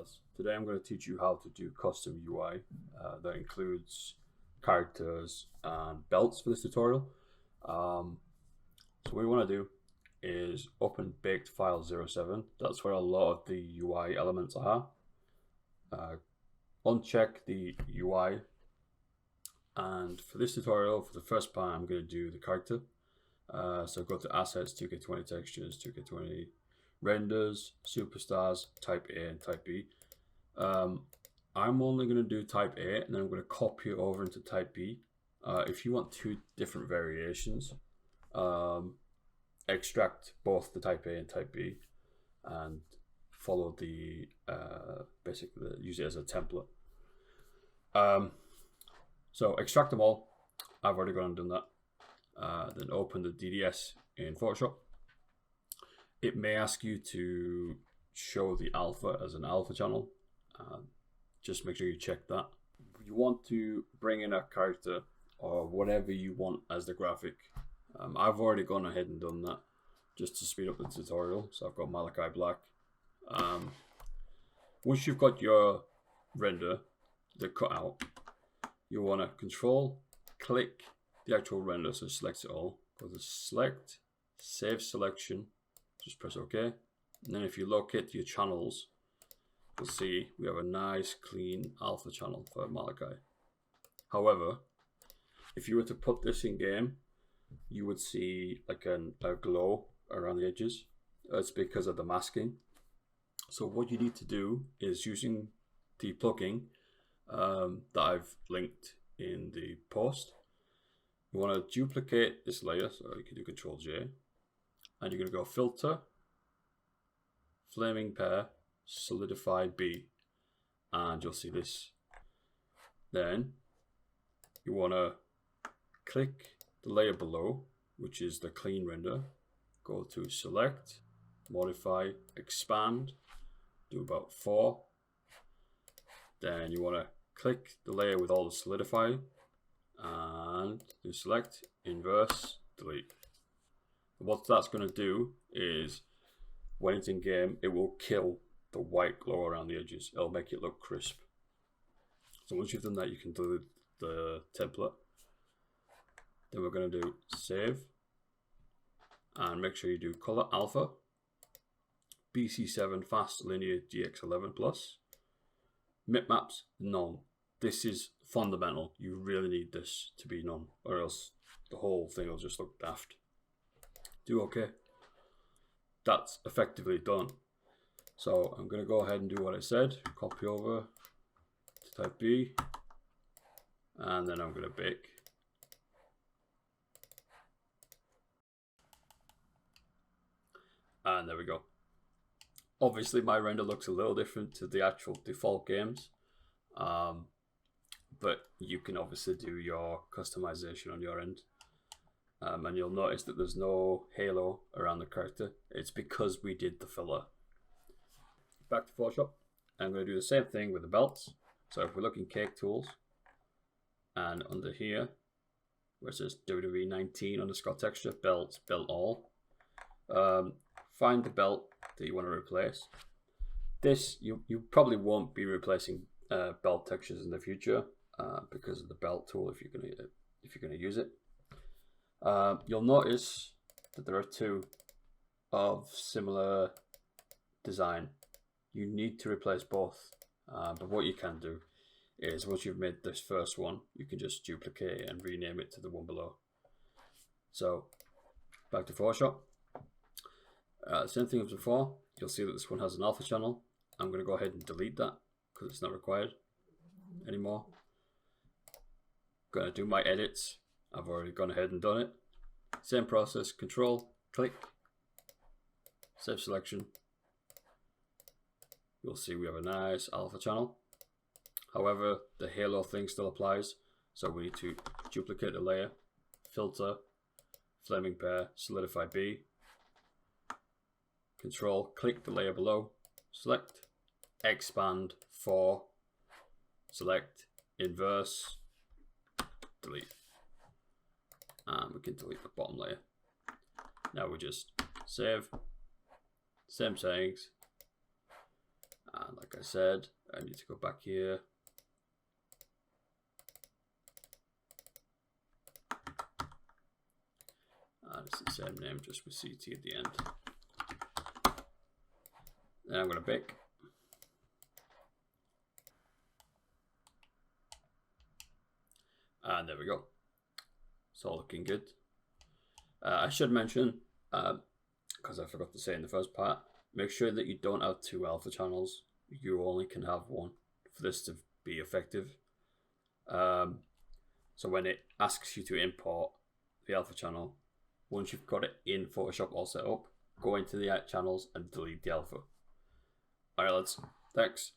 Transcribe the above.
guys. Today I'm going to teach you how to do custom UI that includes characters and belts for this tutorial. So what we want to do is open baked file 07. That's where a lot of the UI elements are. Uncheck the UI, and for this tutorial, for the first part, I'm going to do the character. So go to assets, 2K20 textures, 2K20 renders, superstars, type A and type B. I'm only going to do type A, and then I'm going to copy it over into type B. If you want two different variations, extract both the type A and type B and follow the basically use it as a template. So extract them all. I've already gone and done that. Then open the DDS in Photoshop. It may ask you to show the alpha as an alpha channel. Just make sure you check that. You want to bring in a character or whatever you want as the graphic. I've already gone ahead and done that just to speed up the tutorial. So I've got Malachi Black. Once you've got your render, the cutout, you want to control click the actual render, so select it all. Go to select, save selection, just press OK. And then if you locate your channels, you'll see we have a nice clean alpha channel for Malachi. However, if you were to put this in game, you would see like a glow around the edges. It's because of the masking. So what you need to do is, using the plugin that I've linked in the post, you want to duplicate this layer, so you can do Control J, and you're going to go Filter, Flaming Pair, Solidify B, and you'll see this. Then you want to click the layer below, which is the clean render, go to Select, Modify, Expand, do about 4. Then you want to click the layer with all the solidify and do select, inverse, delete. What that's going to do is, when it's in game, it will kill the white glow around the edges. It'll make it look crisp. So once you've done that, you can delete the template. Then we're going to do save, and make sure you do color alpha, BC7 fast linear GX11 plus. Bitmaps, none. This is fundamental. You really need this to be none, or else the whole thing will just look daft. Do OK. That's effectively done. So I'm going to go ahead and do what I said. Copy over to type B, and then I'm going to bake. And there we go. Obviously my render looks a little different to the actual default games, but you can obviously do your customization on your end. And you'll notice that there's no halo around the character. It's because we did the filler. Back to Photoshop. I'm going to do the same thing with the belts. So if we look in Cake Tools, and under here where it says WWE 19 underscore texture, belts, belt all, find the belt that you want to replace. This, you probably won't be replacing belt textures in the future because of the belt tool if you're going to use it. You'll notice that there are two of similar design. You need to replace both, but what you can do is, once you've made this first one, you can just duplicate it and rename it to the one below. So back to Photoshop. Same thing as before. You'll see that this one has an alpha channel. I'm going to go ahead and delete that because it's not required anymore. Going to do my edits. I've already gone ahead and done it. Same process. Control, click, save selection. You'll see we have a nice alpha channel. However, the halo thing still applies, so we need to duplicate the layer, filter, flaming pair, solidify B. Control, click the layer below, select, expand 4, select, inverse, delete. And we can delete the bottom layer. Now we just save, same settings, And like I said, I need to go back here. And it's the same name, just with CT at the end. Then I'm going to bake. And there we go. It's all looking good. I should mention, because I forgot to say in the first part, make sure that you don't have 2 alpha channels. You only can have 1 for this to be effective. So when it asks you to import the alpha channel, once you've got it in Photoshop all set up, go into the channels and delete the alpha. Alright lads, thanks.